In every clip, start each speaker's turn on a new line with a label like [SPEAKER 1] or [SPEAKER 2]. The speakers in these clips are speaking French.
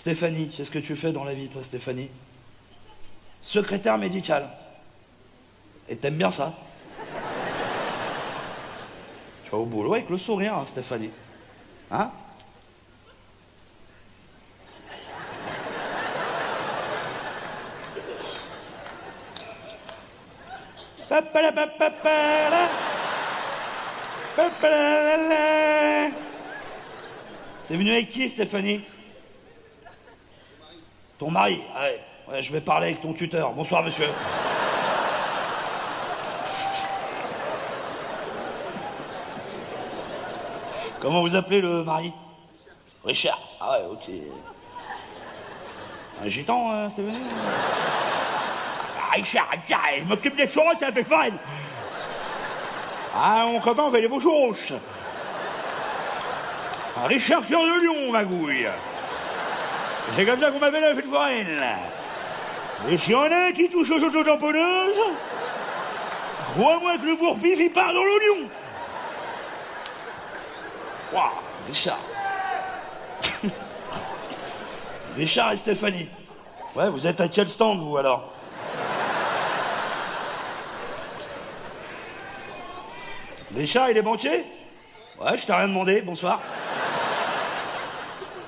[SPEAKER 1] Stéphanie, qu'est-ce que tu fais dans la vie, toi, Stéphanie? Secrétaire médicale. Et t'aimes bien ça? Tu vas au boulot avec le sourire, hein, Stéphanie. Hein? T'es venu avec qui, Stéphanie? Ton mari? Ouais, je vais parler avec ton tuteur. Bonsoir, monsieur. Comment vous appelez le mari? Richard. Ah ouais, ok. Un gitan, Stéphanie? Ah, Richard, je m'occupe des churros, ça fait fun. Ah, mon copain, on fait des beaux churros. Ah, Richard Cœur de Lion, magouille. C'est comme ça qu'on m'appelle la fête foraine. Et s'il y en a qui touche aux autotamponneuses, crois-moi que le bourre-pif, il part dans l'oignon. Waouh, Richard. Richard et Stéphanie. Ouais, vous êtes à quel stand, vous, alors? Richard, il est banquier? Ouais, je t'ai rien demandé, bonsoir.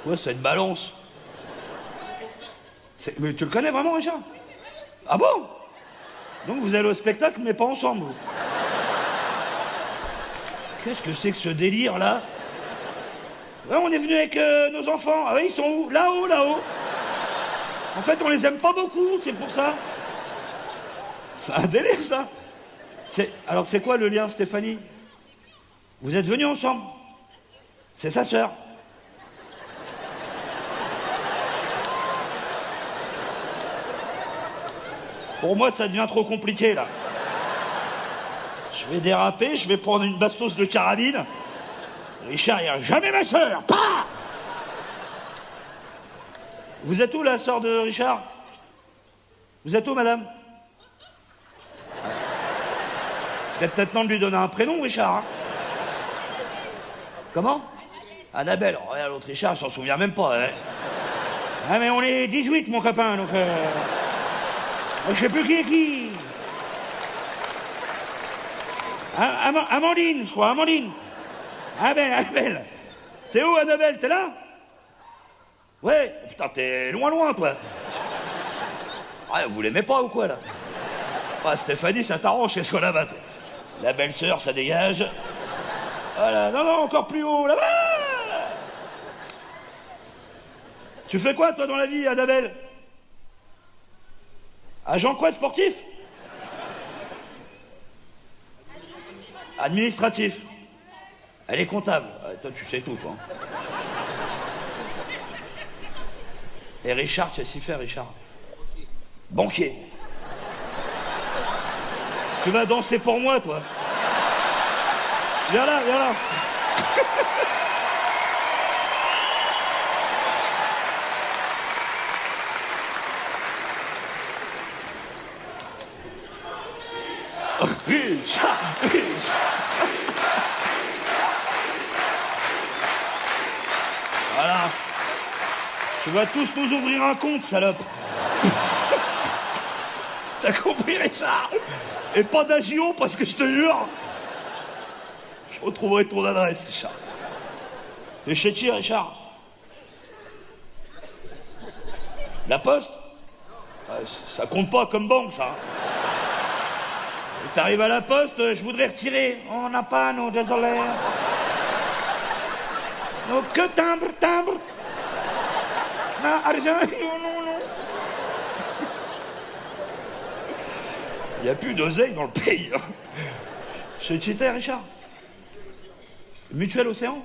[SPEAKER 1] Ouais, c'est une balance. Mais tu le connais vraiment, Richard? Ah bon? Donc vous allez au spectacle, mais pas ensemble, vous. Qu'est-ce que c'est que ce délire, là? Ouais, on est venu avec nos enfants. Ah oui, ils sont où? Là-haut, là-haut. En fait, on les aime pas beaucoup, c'est pour ça. C'est un délire, ça. Alors, c'est quoi le lien, Stéphanie? Vous êtes venus ensemble? C'est sa sœur. Pour moi, ça devient trop compliqué, là. Je vais déraper, je vais prendre une bastos de carabine. Richard, il n'y a jamais ma sœur. Pas. Vous êtes où, la sœur de Richard? Vous êtes où, madame? Ce serait peut-être temps de lui donner un prénom, Richard. Hein? Comment? Annabelle. Oh, regarde, l'autre Richard, il s'en souvient même pas. Hein? Ah, mais on est 18, mon copain, donc... je sais plus qui est qui. Amandine, je crois, Amandine. Annabelle. T'es où, Annabelle? T'es là? Ouais. Putain, t'es loin, toi. Ah, vous l'aimez pas ou quoi, là? Ah, Stéphanie, ça t'arrange, qu'est-ce qu'on a là-bas? La belle-sœur, ça dégage. Voilà. Non, encore plus haut, là-bas. Tu fais quoi, toi, dans la vie, Annabelle? Agent quoi, sportif? Administratif. Elle est comptable. Ouais, toi, tu sais tout, toi. Et Richard, tu sais s'y faire, Richard? Banquier. Tu vas danser pour moi, toi. Viens là. Richard. Voilà. Tu vas tous nous ouvrir un compte, salope. T'as compris, Richard? Et pas d'agio, parce que je te jure, je retrouverai ton adresse, Richard. T'es chez qui, Richard? La Poste? Ça compte pas comme banque, ça. T'arrives à la Poste, je voudrais retirer. On n'a pas, non, désolé. Non, que timbre. Non, argent, non. Il n'y a plus d'oseille dans le pays. Hein. Chez qui t'es, Richard? Mutuelle Océan?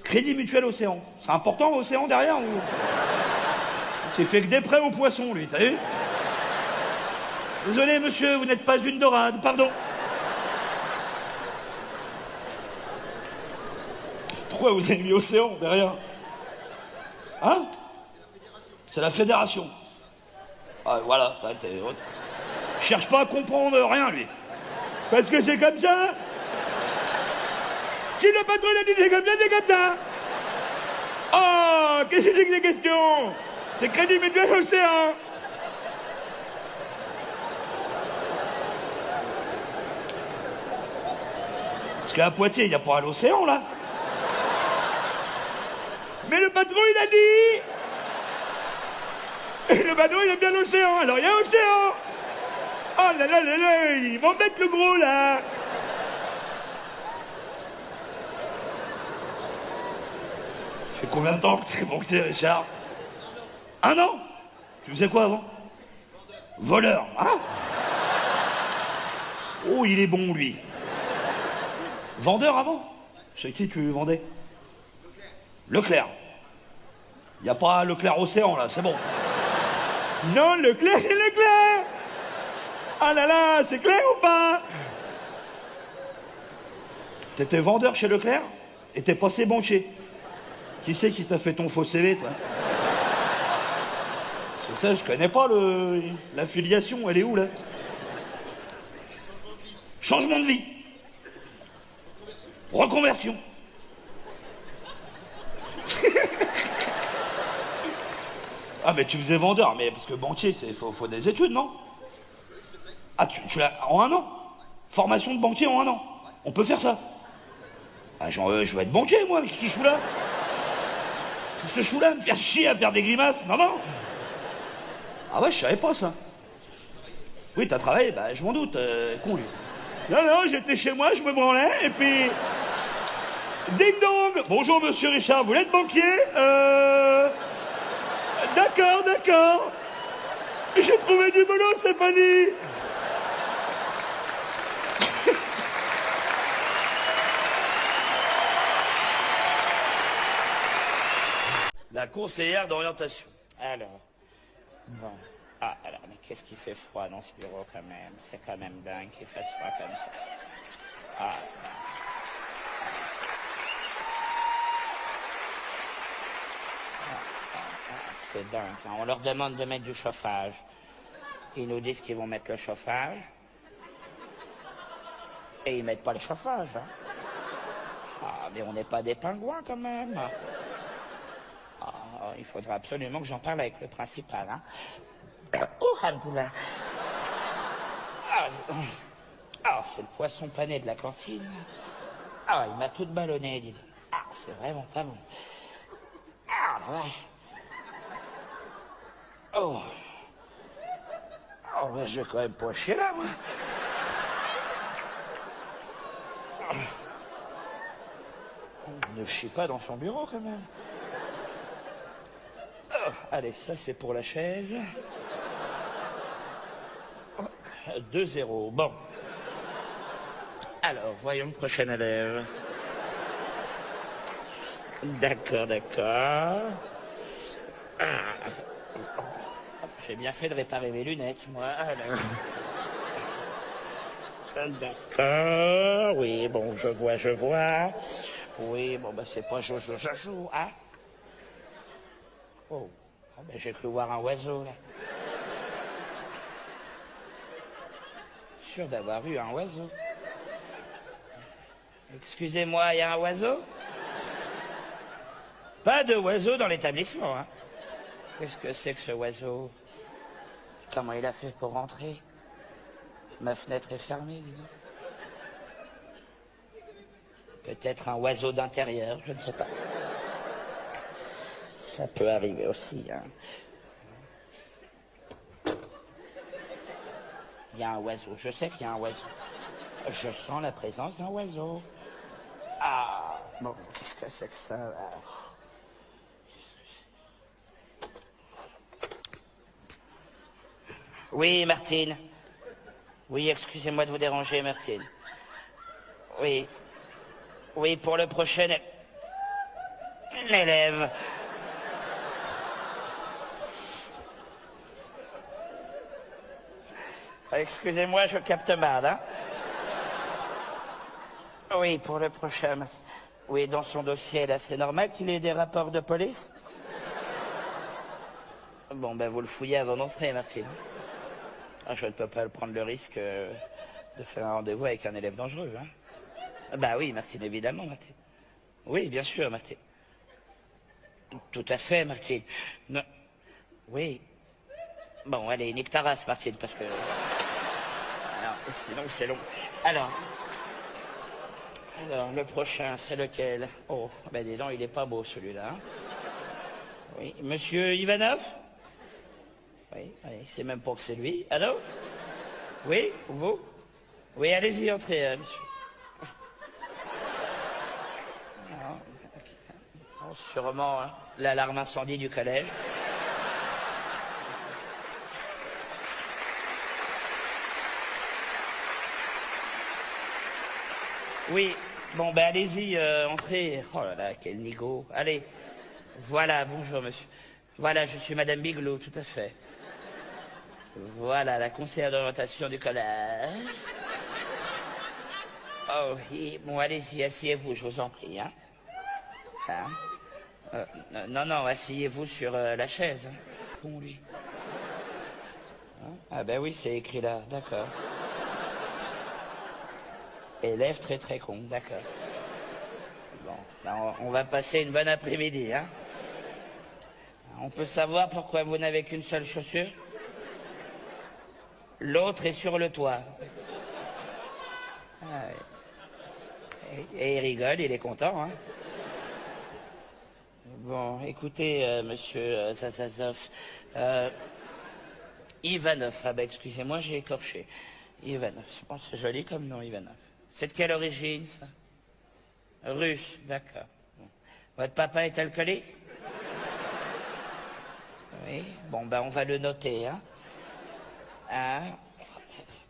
[SPEAKER 1] Crédit Mutuel Océan. C'est important, Océan, derrière ou... C'est fait que des prêts aux poissons, lui, t'as vu? Désolé, monsieur, vous n'êtes pas une dorade, pardon. Pourquoi vous avez mis Océan derrière? Hein? C'est la fédération. Ah, voilà. Cherche pas à comprendre rien, lui. Parce que c'est comme ça. Si le patron a dit c'est comme ça, c'est comme ça. Oh, qu'est-ce que c'est que les questions? C'est Crédit Mutuel Océan. Parce qu'à Poitiers, il n'y a pas l'océan, là. Mais le patron, il a dit. Et le patron, il aime bien l'océan. Alors, il y a l'océan. Oh là là là là, il m'embête le gros, là. Ça fait combien de temps que t'es banquier, Richard? Un an. Tu faisais quoi avant? Voleur, hein? Oh, il est bon, lui. Vendeur avant? Chez qui tu vendais? Leclerc. Il n'y a pas Leclerc Océan, là, c'est bon. Non, Leclerc, c'est Leclerc. Ah là là, c'est clair ou pas? T'étais vendeur chez Leclerc et t'es passé banquier. Qui c'est qui t'a fait ton faux CV, toi? C'est ça, je connais pas la filiation, elle est où, là? Changement de vie. Reconversion. Ah, mais tu faisais vendeur, mais parce que banquier, faut des études, non? Ah, tu l'as en un an? Formation de banquier en un an? On peut faire ça? Ah, je vais être banquier, moi, qu'est-ce que je fous là? Qu'est-ce que je fous là? Me faire chier à faire des grimaces? Non, non. Ah ouais, je savais pas ça. Oui, t'as travaillé? Bah, je m'en doute, con, lui. Non, non, j'étais chez moi, je me branlais, et puis... Ding dong! Bonjour, monsieur Richard, vous êtes banquier? D'accord, d'accord. J'ai trouvé du boulot, Stéphanie. La conseillère d'orientation.
[SPEAKER 2] Alors, bon. Ah, alors, mais qu'est-ce qui fait froid dans ce bureau quand même? C'est quand même dingue qu'il fasse froid comme ça. Ah. C'est dingue, hein. On leur demande de mettre du chauffage. Ils nous disent qu'ils vont mettre le chauffage. Et ils mettent pas le chauffage, hein. Ah, mais on n'est pas des pingouins quand même. Ah, il faudra absolument que j'en parle avec le principal, hein. Oh, Hamdoullah. Ah, c'est le poisson pané de la cantine. Ah, il m'a tout ballonné, dis donc. Ah, c'est vraiment pas bon. Ah, la vache. Oh. Oh, ben, je vais quand même pas chier là, moi. On ne chie pas dans son bureau, quand même. Oh, allez, ça, c'est pour la chaise. 2-0, bon. Alors, voyons le prochain élève. D'accord, d'accord. Ah. J'ai bien fait de réparer mes lunettes, moi. Alors. D'accord, oui, bon, je vois. Oui, bon, ben, c'est pas joue, hein? Oh, ah, ben, j'ai cru voir un oiseau, là. Sûr d'avoir eu un oiseau. Excusez-moi, il y a un oiseau? Pas de oiseau dans l'établissement, hein? Qu'est-ce que c'est que ce oiseau? Comment il a fait pour rentrer? Ma fenêtre est fermée, dis donc. Peut-être un oiseau d'intérieur, je ne sais pas. Ça peut arriver aussi, hein. Il y a un oiseau, je sais qu'il y a un oiseau. Je sens la présence d'un oiseau. Ah, bon, qu'est-ce que c'est que ça, là? Oui, Martine. Oui, excusez-moi de vous déranger, Martine. Oui. Oui, pour le prochain élève. Excusez-moi, je capte mal, hein? Oui, pour le prochain. Oui, dans son dossier, là, c'est normal qu'il ait des rapports de police? Bon, ben, vous le fouillez avant d'entrer, Martine. Ah, je ne peux pas prendre le risque de faire un rendez-vous avec un élève dangereux, hein? Bah oui, Martine, évidemment, Martine. Oui, bien sûr, Martine. Tout à fait, Martine. Non. Oui. Bon, allez, nique ta race, Martine, parce que... Alors, sinon, c'est long. Alors, le prochain, c'est lequel? Oh, ben dis donc, il est pas beau, celui-là. Hein. Oui, monsieur Ivanov? Oui, c'est même pas que c'est lui. Allô? Oui, vous? Oui, allez-y, entrez, monsieur. Oh, sûrement, hein, l'alarme incendie du collège. Oui, bon, ben allez-y, entrez. Oh là là, quel nigo. Allez, voilà, bonjour, monsieur. Voilà, je suis Madame Bigelow, tout à fait. Voilà, la conseillère d'orientation du collège. Oh oui, bon, allez-y, asseyez-vous, je vous en prie, hein. Hein? Non, asseyez-vous sur la chaise. Hein. Con, lui. Hein? Ah ben oui, c'est écrit là, d'accord. Élève très très con, d'accord. Bon, ben, on va passer une bonne après-midi, hein. On peut savoir pourquoi vous n'avez qu'une seule chaussure? L'autre est sur le toit. Ah, et il rigole, il est content, hein. Bon, écoutez, monsieur Zazazov, Ivanov, ah ben excusez-moi, j'ai écorché. Ivanov, je pense que c'est joli comme nom, Ivanov. C'est de quelle origine, ça? Russe, d'accord. Bon. Votre papa est alcoolique? Oui, bon, ben on va le noter, hein. Hein?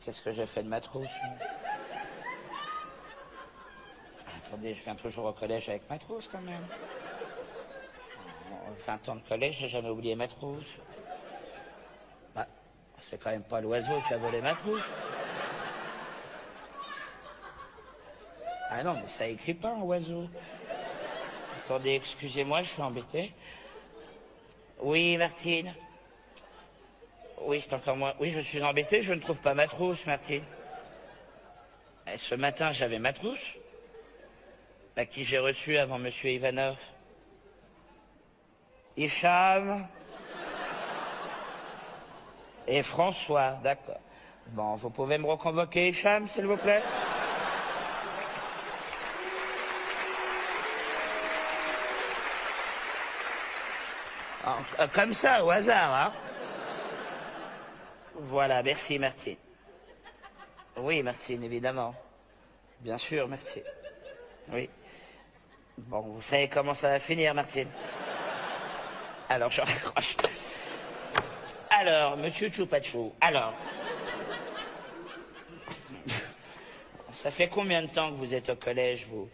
[SPEAKER 2] Qu'est-ce que j'ai fait de ma trousse? Attendez, je viens toujours au collège avec ma trousse, quand même. 20 ans de collège, j'ai jamais oublié ma trousse. Bah, c'est quand même pas l'oiseau qui a volé ma trousse. Ah non, mais ça écrit pas, un oiseau. Attendez, excusez-moi, je suis embêté. Oui, Martine. Oui, c'est encore moi. Oui, je suis embêté, je ne trouve pas ma trousse, Martine. Et ce matin, j'avais ma trousse. À qui j'ai reçu avant monsieur Ivanov. Hicham et François, d'accord. Bon, vous pouvez me reconvoquer, Hicham, s'il vous plaît? Comme ça, au hasard, hein? Voilà, merci, Martine. Oui, Martine, évidemment. Bien sûr, Martine. Oui. Bon, vous savez comment ça va finir, Martine? Alors, je raccroche. Alors, monsieur Choupachou, alors... Ça fait combien de temps que vous êtes au collège, vous?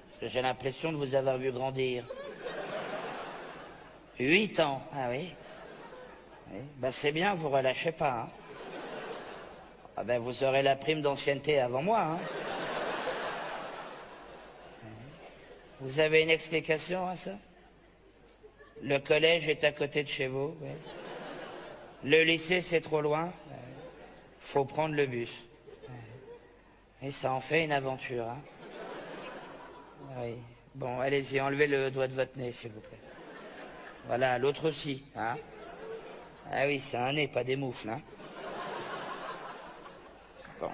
[SPEAKER 2] Parce que j'ai l'impression de vous avoir vu grandir. 8 ans, ah oui? Oui. Ben c'est bien, vous relâchez pas, hein? Ah ben vous aurez la prime d'ancienneté avant moi, hein? Vous avez une explication à ça? Le collège est à côté de chez vous, oui. Le lycée, c'est trop loin. Faut prendre le bus. Et ça en fait une aventure, hein? Oui. Bon, allez-y, enlevez le doigt de votre nez, s'il vous plaît. Voilà, l'autre aussi, hein? Ah oui, c'est un nez, pas des moufles, hein? Bon.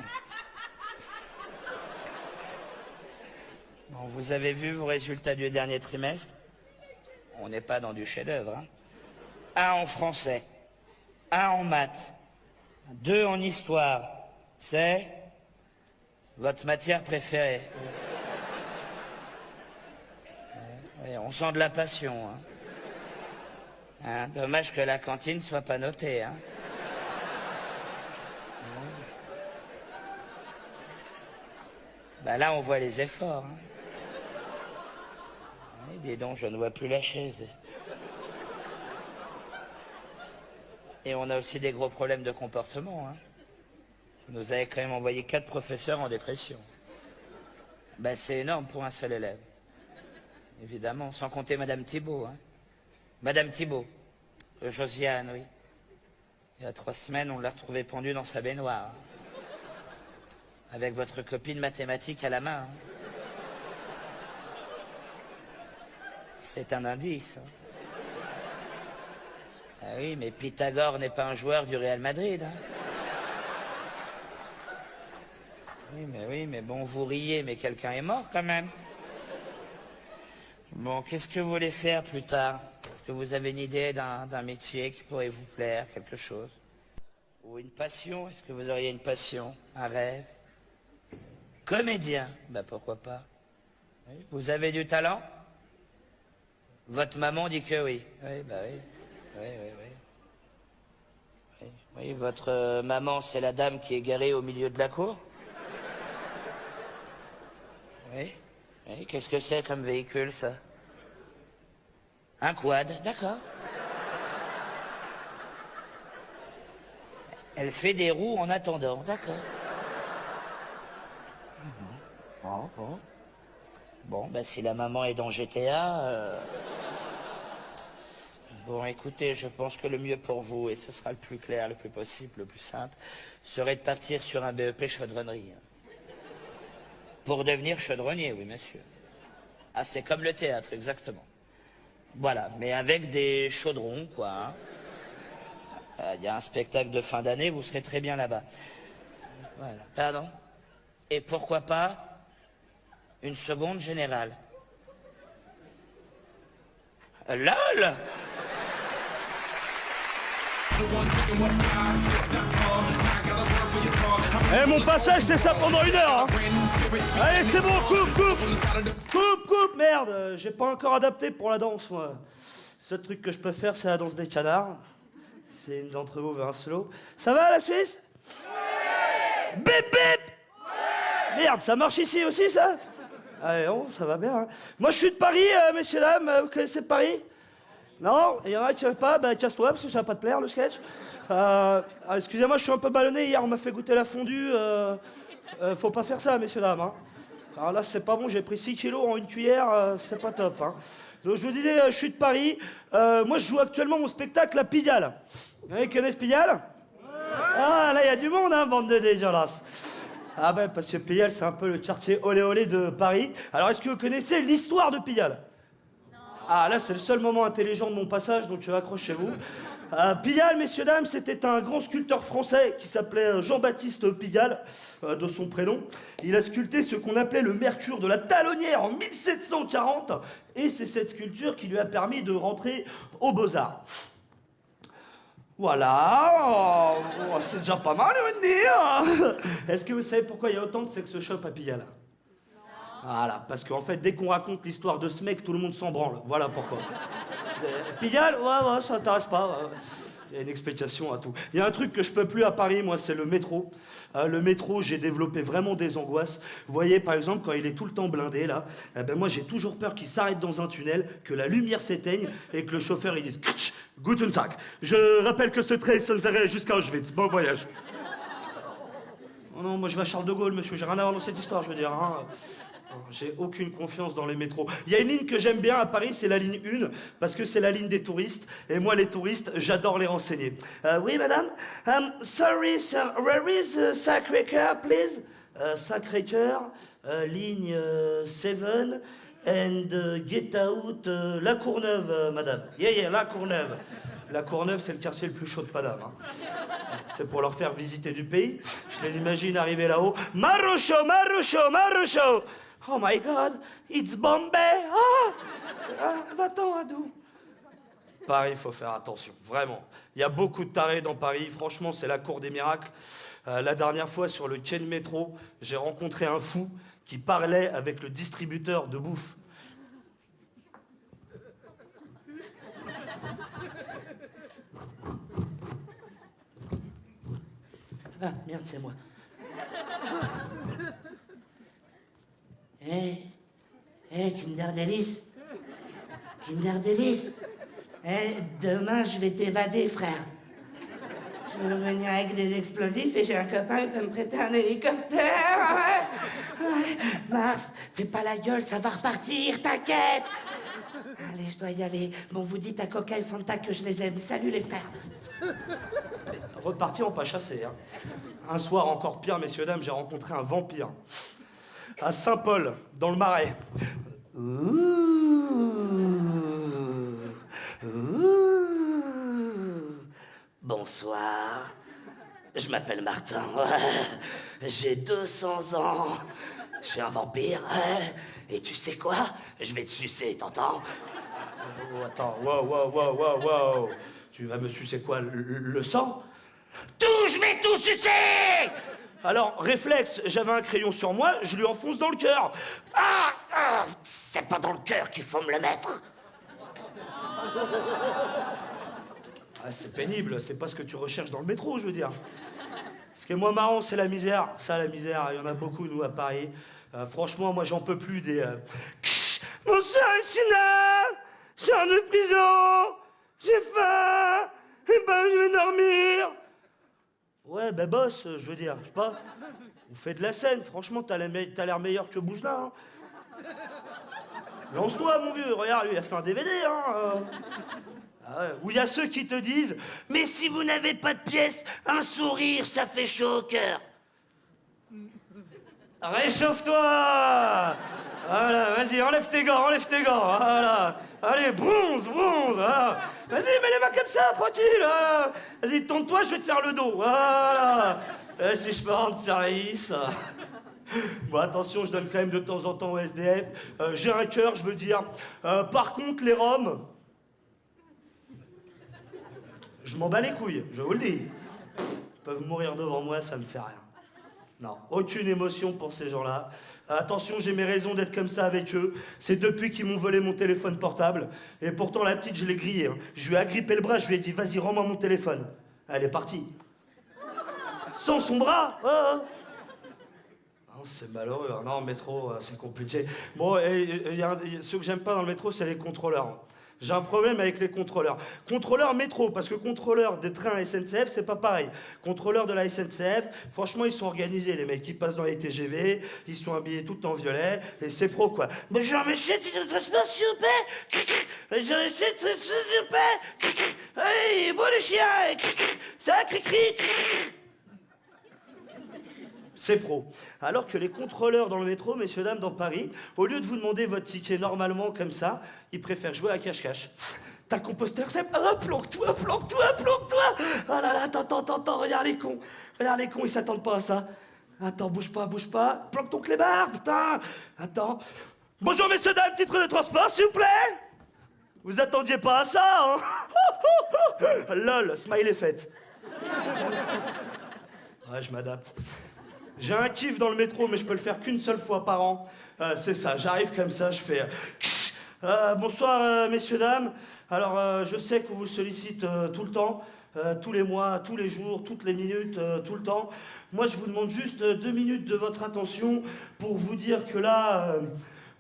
[SPEAKER 2] Bon, vous avez vu vos résultats du dernier trimestre? On n'est pas dans du chef-d'œuvre, hein? 1 en français, 1 en maths, 2 en histoire. C'est votre matière préférée. Oui, on sent de la passion, hein? Hein, dommage que la cantine soit pas notée, hein? Bah là, on voit les efforts, hein? Oui, dis donc, je ne vois plus la chaise. Et on a aussi des gros problèmes de comportement, hein? Vous nous avez quand même envoyé 4 professeurs en dépression. Ben, c'est énorme pour un seul élève. Évidemment, sans compter Madame Thibault, hein? Madame Thibault, Josiane, oui. Il y a 3 semaines, on l'a retrouvée pendue dans sa baignoire. Hein? Avec votre copine mathématique à la main. Hein? C'est un indice. Hein. Ah oui, mais Pythagore n'est pas un joueur du Real Madrid. Hein. Oui, mais bon, vous riez, mais quelqu'un est mort quand même. Bon, qu'est-ce que vous voulez faire plus tard? Est-ce que vous avez une idée d'un métier qui pourrait vous plaire, quelque chose? Ou une passion? Est-ce que vous auriez une passion, un rêve? Comédien? Ben pourquoi pas. Oui. Vous avez du talent? Votre maman dit que oui. Oui, bah oui. Oui. Oui, votre maman, c'est la dame qui est garée au milieu de la cour? Oui. Qu'est-ce que c'est comme véhicule, ça? Un quad, d'accord. Elle fait des roues en attendant, d'accord. Bon, ben si la maman est dans GTA... Bon, écoutez, je pense que le mieux pour vous, et ce sera le plus clair, le plus possible, le plus simple, serait de partir sur un BEP chaudronnerie. Pour devenir chaudronnier, oui, monsieur. Ah, c'est comme le théâtre, exactement. Voilà, mais avec des chaudrons, quoi. Il y a un spectacle de fin d'année, vous serez très bien là-bas. Voilà. Pardon? Et pourquoi pas une seconde générale? LOL!
[SPEAKER 1] Eh, mon passage, c'est ça pendant 1 heure, hein. Allez, c'est bon, coupe, merde, j'ai pas encore adapté pour la danse, moi. Le seul truc que je peux faire, c'est la danse des canards. Si une d'entre vous veut un solo. Ça va, la Suisse? Ouais. Bip, bip. Ouais. Merde, ça marche ici aussi, ça? Allez, bon, ça va bien, hein. Moi, je suis de Paris, messieurs, dames, vous connaissez Paris? Non? Il y en a qui ne savent pas? Ben, casse-toi, parce que ça va pas te plaire, le sketch. Excusez-moi, je suis un peu ballonné. Hier, on m'a fait goûter la fondue. Faut pas faire ça, messieurs, dames. Hein. Alors là, c'est pas bon. J'ai pris 6 kilos en une cuillère. C'est pas top. Hein. Donc, je vous disais, je suis de Paris. Moi, je joue actuellement mon spectacle à Pigalle. Vous connaissez Pigalle? Ah, là, il y a du monde, hein, bande de dégueulasses. Ah ben, parce que Pigalle, c'est un peu le quartier olé olé de Paris. Alors, est-ce que vous connaissez l'histoire de Pigalle? Ah, là, c'est le seul moment intelligent de mon passage, donc accrochez-vous. Pigalle, messieurs, dames, c'était un grand sculpteur français qui s'appelait Jean-Baptiste Pigalle, de son prénom. Il a sculpté ce qu'on appelait le Mercure de la Talonnière en 1740, et c'est cette sculpture qui lui a permis de rentrer aux Beaux-Arts. Voilà, c'est déjà pas mal, on va dire. Est-ce que vous savez pourquoi il y a autant de sex shop à Pigalle? Voilà, parce qu'en fait, dès qu'on raconte l'histoire de ce mec, tout le monde s'en branle. Voilà pourquoi. Pigalle, ouais, ça t'intéresse pas. Ouais. Il y a une explication à tout. Il y a un truc que je peux plus à Paris, moi, c'est le métro. Le métro, j'ai développé vraiment des angoisses. Vous voyez, par exemple, quand il est tout le temps blindé, là, moi, j'ai toujours peur qu'il s'arrête dans un tunnel, que la lumière s'éteigne et que le chauffeur, il dise « Guten Tag. Je rappelle que ce train s'arrête jusqu'à Auschwitz. Bon voyage. » Oh non, moi, je vais à Charles de Gaulle, monsieur. J'ai rien à voir dans cette histoire, je veux dire. Hein. J'ai aucune confiance dans les métros. Il y a une ligne que j'aime bien à Paris, c'est la ligne 1, parce que c'est la ligne des touristes. Et moi, les touristes, j'adore les renseigner. Oui, madame? Sorry, sir, where is Sacré-Cœur, please? Sacré-Cœur, ligne 7, and get out La Courneuve, madame. Yeah, La Courneuve. La Courneuve, c'est le quartier le plus chaud de Paname. Hein. C'est pour leur faire visiter du pays. Je les imagine arriver là-haut. Maroucho! Oh my God, it's Bombay! Va-t'en, Adou! Paris, il faut faire attention, vraiment. Il y a beaucoup de tarés dans Paris. Franchement, c'est la cour des miracles. La dernière fois, sur le quai de métro, j'ai rencontré un fou qui parlait avec le distributeur de bouffe. Ah, merde, c'est moi. Kinder Delice. Demain, je vais t'évader, frère. Je vais revenir avec des explosifs et j'ai un copain qui peut me prêter un hélicoptère. Ouais. Mars, fais pas la gueule, ça va repartir, t'inquiète. Allez, je dois y aller. Bon, vous dites à Coca et Fanta que je les aime. Salut, les frères. Reparti, on pas chassé. Hein. Un soir, encore pire, messieurs, dames, j'ai rencontré un vampire. À Saint-Paul, dans le Marais. Ouh.
[SPEAKER 3] Ouh. Bonsoir. Je m'appelle Martin. J'ai 200 ans. Je suis un vampire. Et tu sais quoi? Je vais te sucer, t'entends?
[SPEAKER 1] Oh, attends, wow. Tu vas me sucer quoi, le sang?
[SPEAKER 3] Tout, je vais tout sucer!
[SPEAKER 1] Alors, réflexe, j'avais un crayon sur moi, je lui enfonce dans le cœur.
[SPEAKER 3] C'est pas dans le cœur qu'il faut me le mettre.
[SPEAKER 1] Ah, c'est pénible, c'est pas ce que tu recherches dans le métro, je veux dire. Ce qui est moins marrant, c'est la misère. Ça, la misère, il y en a beaucoup, nous, à Paris. Franchement, moi, j'en peux plus des... Bonsoir, Sina! Je sors de prison! J'ai faim! Et ben, je vais dormir! Ouais, ben, boss, je veux dire, je sais pas. Vous faites de la scène, franchement, t'as l'air meilleur que Bougelin, hein. Lance-toi, mon vieux, regarde, lui, il a fait un DVD, hein. Ah ouais. Ou il y a ceux qui te disent «
[SPEAKER 3] Mais si vous n'avez pas de pièces, un sourire, ça fait chaud au cœur. »
[SPEAKER 1] Réchauffe-toi! Voilà, vas-y, enlève tes gants, voilà. Allez, bronze, voilà. Vas-y, mets les mains comme ça, tranquille, voilà. Vas-y, tourne-toi, je vais te faire le dos, voilà. Si je peux rendre service. Bon, attention, je donne quand même de temps en temps au SDF. J'ai un cœur, je veux dire. Par contre, les Roms... Je m'en bats les couilles, je vous le dis. Ils peuvent mourir devant moi, ça me fait rien. Non, aucune émotion pour ces gens-là. Attention, j'ai mes raisons d'être comme ça avec eux. C'est depuis qu'ils m'ont volé mon téléphone portable. Et pourtant, la petite, je l'ai grillée, hein. Je lui ai agrippé le bras, je lui ai dit, vas-y, rends-moi mon téléphone. Elle est partie. Sans son bras. Non, c'est malheureux. Non, métro, c'est compliqué. Bon, ce que j'aime pas dans le métro, c'est les contrôleurs. J'ai un problème avec les contrôleurs. Contrôleurs métro, parce que contrôleurs des trains SNCF, c'est pas pareil. Contrôleurs de la SNCF, franchement, ils sont organisés, les mecs. Ils passent dans les TGV, ils sont habillés tout en violet, et c'est pro, quoi. Bonjour, monsieur, tu te transportes, s'il vous plaît? Bonjour, monsieur, tu te transportes, s'il vous plaît? Hey, bon, les chiens! Ça, cri-cri! C'est pro. Alors que les contrôleurs dans le métro, messieurs, dames, dans Paris, au lieu de vous demander votre ticket normalement comme ça, ils préfèrent jouer à cache-cache. T'as le composteur, c'est... Ah, planque-toi! Oh là là, attends, regarde les cons, ils s'attendent pas à ça. Attends, bouge pas. Planque ton clébard, putain! Attends. Bonjour, messieurs, dames, titre de transport, s'il vous plaît? Vous attendiez pas à ça, hein? Lol, smiley fait. Ouais, je m'adapte. J'ai un kiff dans le métro, mais je peux le faire qu'une seule fois par an. C'est ça, j'arrive comme ça, je fais... bonsoir, messieurs, dames. Alors, je sais qu'on vous sollicite tout le temps, tous les mois, tous les jours, toutes les minutes, tout le temps. Moi, je vous demande juste 2 minutes de votre attention pour vous dire que là...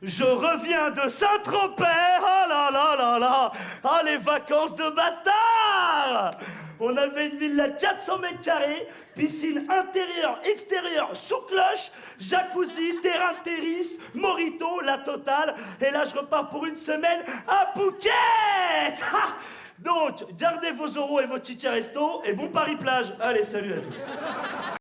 [SPEAKER 1] je reviens de Saint-Tropez. Oh là là là là. Ah, les vacances de bâtard. On avait une villa de 400 mètres carrés, piscine intérieure, extérieure, sous cloche, jacuzzi, terrain de tennis, morito, la totale. Et là, je repars pour une semaine à Phuket. Donc, gardez vos euros et vos tickets resto et bon Paris-Plage. Allez, salut à tous.